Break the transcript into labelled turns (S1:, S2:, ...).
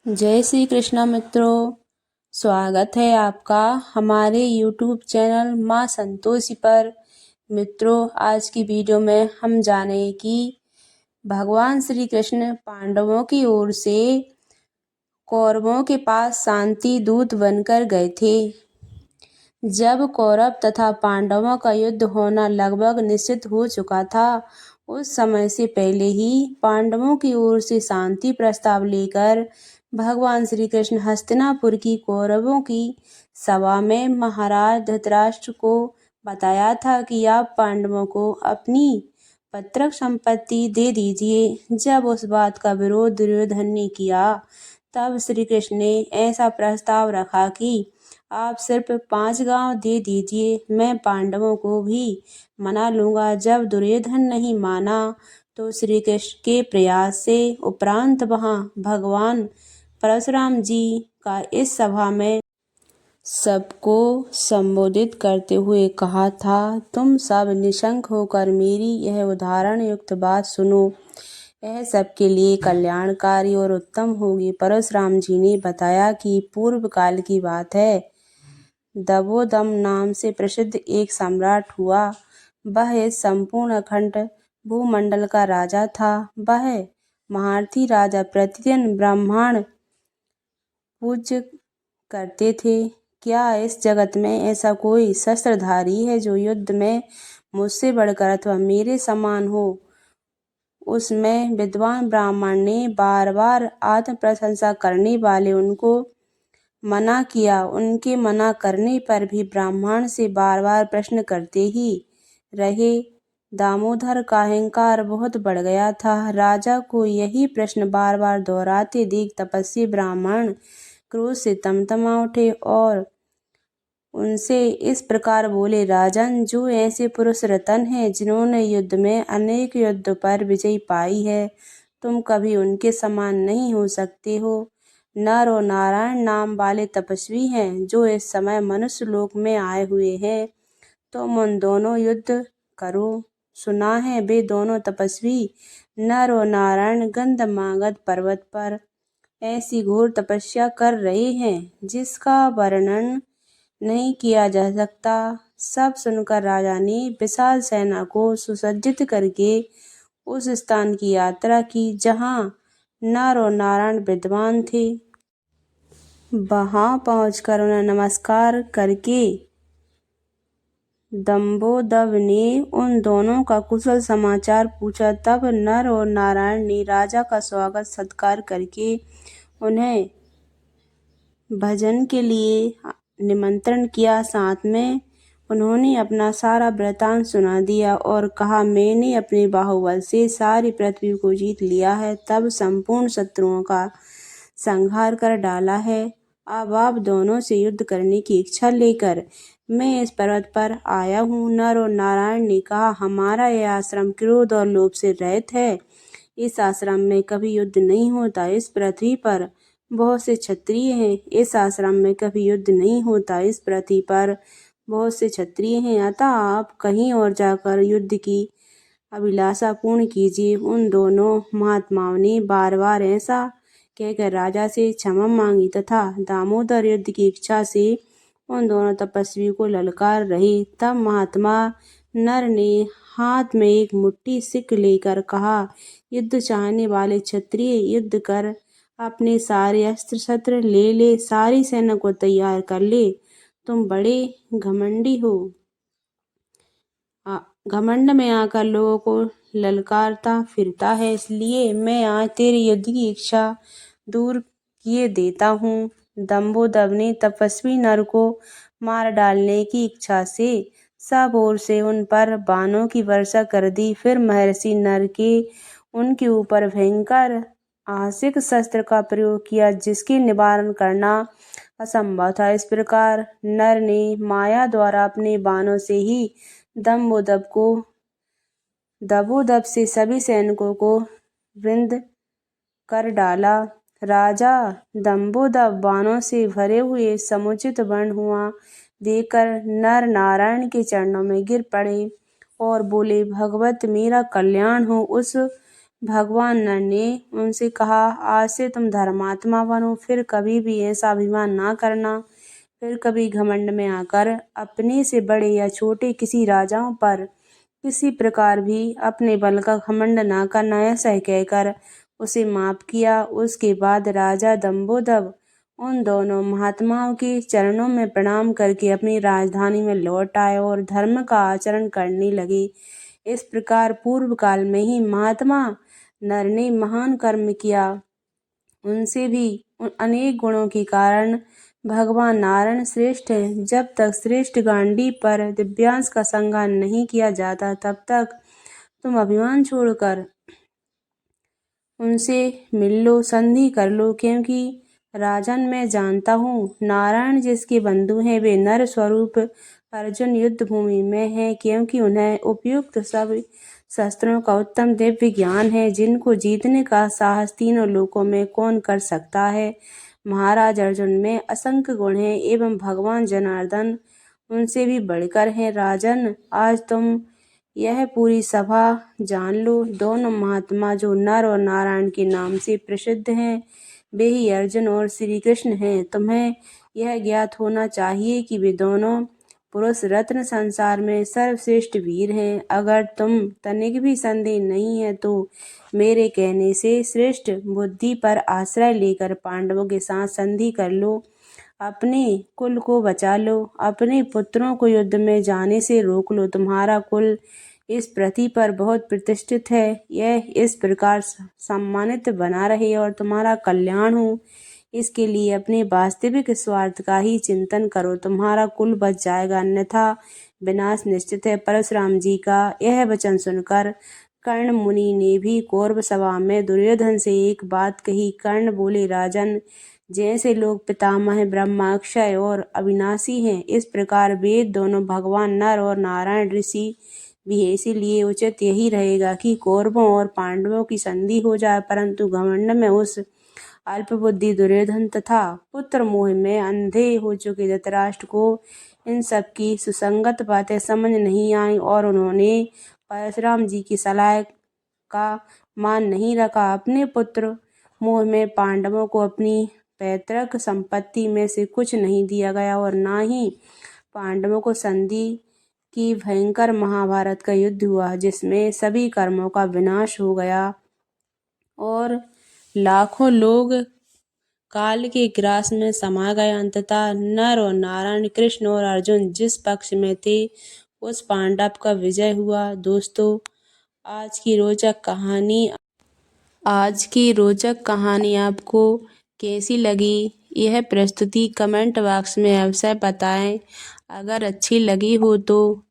S1: जय श्री कृष्णा मित्रों, स्वागत है आपका हमारे YouTube चैनल माँ संतोषी पर। मित्रों, आज की वीडियो में हम जानें कि भगवान श्री कृष्ण पांडवों की ओर से कौरवों के पास शांति दूत बनकर गए थे। जब कौरव तथा पांडवों का युद्ध होना लगभग निश्चित हो चुका था, उस समय से पहले ही पांडवों की ओर से शांति प्रस्ताव लेकर भगवान श्री कृष्ण हस्तिनापुर की कौरवों की सभा में महाराज धृतराष्ट्र को बताया था कि आप पांडवों को अपनी पैतृक संपत्ति दे दीजिए। जब उस बात का विरोध दुर्योधन ने किया, तब श्री कृष्ण ने ऐसा प्रस्ताव रखा कि आप सिर्फ 5 गांव दे दीजिए, मैं पांडवों को भी मना लूंगा। जब दुर्योधन नहीं माना, तो श्री कृष्ण के प्रयास से उपरांत वहां भगवान परशुराम जी का इस सभा में सबको संबोधित करते हुए कहा था, तुम सब निशंक होकर मेरी यह उदाहरण युक्त बात सुनो, यह सबके लिए कल्याणकारी और उत्तम होगी। परशुराम जी ने बताया कि पूर्व काल की बात है। दवोदम नाम से प्रसिद्ध एक सम्राट हुआ। वह इस संपूर्ण अखंड भूमंडल का राजा था। वह महारथी राजा प्रतिदिन ब्राह्मण पूज्य करते थे। क्या इस जगत में ऐसा कोई शस्त्रधारी है जो युद्ध में मुझसे बढ़कर अथवा मेरे समान हो? उसमें विद्वान ब्राह्मण ने बार बार आत्म प्रशंसा करने वाले उनको मना किया। उनके मना करने पर भी ब्राह्मण से बार बार प्रश्न करते ही रहे। दामोदर का अहंकार बहुत बढ़ गया था। राजा को यही प्रश्न बार बार दोहराते देख तपस्वी ब्राह्मण क्रोध से तमतमा उठे और उनसे इस प्रकार बोले, राजन, जो ऐसे पुरुष रतन हैं जिन्होंने युद्ध में अनेक युद्ध पर विजय पाई है, तुम कभी उनके समान नहीं हो सकते हो। नर और नारायण नाम वाले तपस्वी हैं जो इस समय मनुष्य लोक में आए हुए हैं, तुम उन दोनों युद्ध करो। सुना है वे दोनों तपस्वी नर और नारायण गंधमागध पर्वत पर ऐसी घोर तपस्या कर रहे हैं जिसका वर्णन नहीं किया जा सकता। सब सुनकर राजा ने विशाल सेना को सुसज्जित करके उस स्थान की यात्रा की जहां नर और नारायण विद्वान थे। वहां पहुंचकर उन्हें नमस्कार करके दंभोदर ने उन दोनों का कुशल समाचार पूछा। तब नर और नारायण ने राजा का स्वागत सत्कार करके उन्हें भोजन के लिए निमंत्रण किया। साथ में उन्होंने अपना सारा वृतांत सुना दिया और कहा, मैंने अपने बाहुबल से सारी पृथ्वी को जीत लिया है, तब संपूर्ण शत्रुओं का संहार कर डाला है। अब आप दोनों से युद्ध करने की इच्छा लेकर मैं इस पर्वत पर आया हूँ। नर और नारायण ने कहा, हमारा यह आश्रम क्रोध और लोभ से रहित है। इस आश्रम में कभी युद्ध नहीं होता। इस पृथ्वी पर बहुत से क्षत्रिय हैं। इस आश्रम में कभी युद्ध नहीं होता। इस पृथ्वी पर बहुत से क्षत्रिय हैं, अतः आप कहीं और जाकर युद्ध की अभिलाषा पूर्ण कीजिए। उन दोनों महात्माओं ने बार बार ऐसा कहकर राजा से क्षमा मांगी तथा दामोदर युद्ध की इच्छा से उन दोनों तपस्वी को ललकार रहे। तब महात्मा नर ने हाथ में एक मुट्ठी सिक्क लेकर कहा, युद्ध चाहने वाले क्षत्रिय युद्ध कर, अपने सारे अस्त्र शस्त्र ले ले, सारी सेना को तैयार कर ले। तुम बड़े घमंडी हो, घमंड में आकर लोगों को ललकारता फिरता है, इसलिए मैं आज तेरी युद्ध की इच्छा दूर किए देता हूँ। दंभोदर ने तपस्वी नर को मार डालने की इच्छा से सब ओर से उन पर बाणों की वर्षा कर दी। फिर महर्षि नर के उनके ऊपर भयंकर आसिक शस्त्र का प्रयोग किया जिसके निवारण करना असंभव था। इस प्रकार नर ने माया द्वारा अपने बाणों से ही दबोदब से सभी सैनिकों को विंध कर डाला। राजा दंभोदर बाणों से भरे हुए समुचित वर्ण हुआ देखकर नर नारायण के चरणों में गिर पड़े और बोले, भगवत मेरा कल्याण हो। उस भगवान नर ने उनसे कहा, आज से तुम धर्मात्मा बनो, फिर कभी भी ऐसा अभिमान ना करना, फिर कभी घमंड में आकर अपने से बड़े या छोटे किसी राजाओं पर किसी प्रकार भी अपने बल का घमंड ना करना। ऐसा कहकर उसे माफ किया। उसके बाद राजा दंभोदर उन दोनों महात्माओं के चरणों में प्रणाम करके अपनी राजधानी में लौट आए और धर्म का आचरण करने लगे। इस प्रकार पूर्व काल में ही महात्मा नर ने महान कर्म किया। उनसे भी अनेक गुणों के कारण भगवान नारायण श्रेष्ठ हैं। जब तक श्रेष्ठ गांडी पर दिव्यांश का संहार नहीं किया जाता, तब तक तुम अभिमान छोड़कर उनसे मिल लो, संधि कर लो, क्योंकि राजन मैं जानता हूँ, नारायण जिसके बंधु हैं वे नर स्वरूप अर्जुन युद्ध भूमि में हैं, क्योंकि उन्हें उपयुक्त सब शस्त्रों का उत्तम दिव्य ज्ञान है, जिनको जीतने का साहस तीनों लोकों में कौन कर सकता है। महाराज अर्जुन में असंख्य गुण हैं एवं भगवान जनार्दन उनसे भी बढ़कर हैं। राजन, आज तुम यह पूरी सभा जान लो, दोनों महात्मा जो नर और नारायण के नाम से प्रसिद्ध हैं, वे ही अर्जुन और श्री कृष्ण हैं। तुम्हें यह ज्ञात होना चाहिए कि वे दोनों पुरुष रत्न संसार में सर्वश्रेष्ठ वीर हैं। अगर तुम तनिक भी संदेह नहीं है तो मेरे कहने से श्रेष्ठ बुद्धि पर आश्रय लेकर पांडवों के साथ संधि कर लो, अपने कुल को बचा लो, अपने पुत्रों को युद्ध में जाने से रोक लो। तुम्हारा कुल इस पृथ्वी पर बहुत प्रतिष्ठित है, यह इस प्रकार सम्मानित बना रहे और तुम्हारा कल्याण हो, इसके लिए अपने वास्तविक स्वार्थ का ही चिंतन करो। तुम्हारा कुल बच जाएगा, अन्यथा विनाश निश्चित है। परशुराम जी का यह वचन सुनकर कर्ण मुनि ने भी कौरव सभा में दुर्योधन से एक बात कही। कर्ण बोले, राजन, जैसे लोग पितामह ब्रह्मा अक्षय और अविनाशी हैं, इस प्रकार वेद दोनों भगवान नर और नारायण ऋषि भी है। इसीलिए उचित यही रहेगा कि कौरवों और पांडवों की संधि हो जाए, परंतु घमंड में उस अल्पबुद्धि दुर्योधन तथा पुत्र मोह में अंधे हो चुके धृतराष्ट्र को इन सब की सुसंगत बातें समझ नहीं आई और उन्होंने परशुराम जी की सलाह का मान नहीं रखा। अपने पुत्र मोह में पांडवों को अपनी पैतृक संपत्ति में से कुछ नहीं दिया गया और ना ही पांडवों को संधि की भयंकर महाभारत का युद्ध हुआ, जिसमें सभी कर्मों का विनाश हो गया और लाखों लोग काल के ग्रास में समा गए। अंततः नर और नारायण, कृष्ण और अर्जुन जिस पक्ष में थे, उस पांडव का विजय हुआ। दोस्तों, आज की रोचक कहानी आपको कैसी लगी, यह प्रस्तुति कमेंट बॉक्स में अवश्य बताएं। अगर अच्छी लगी हो तो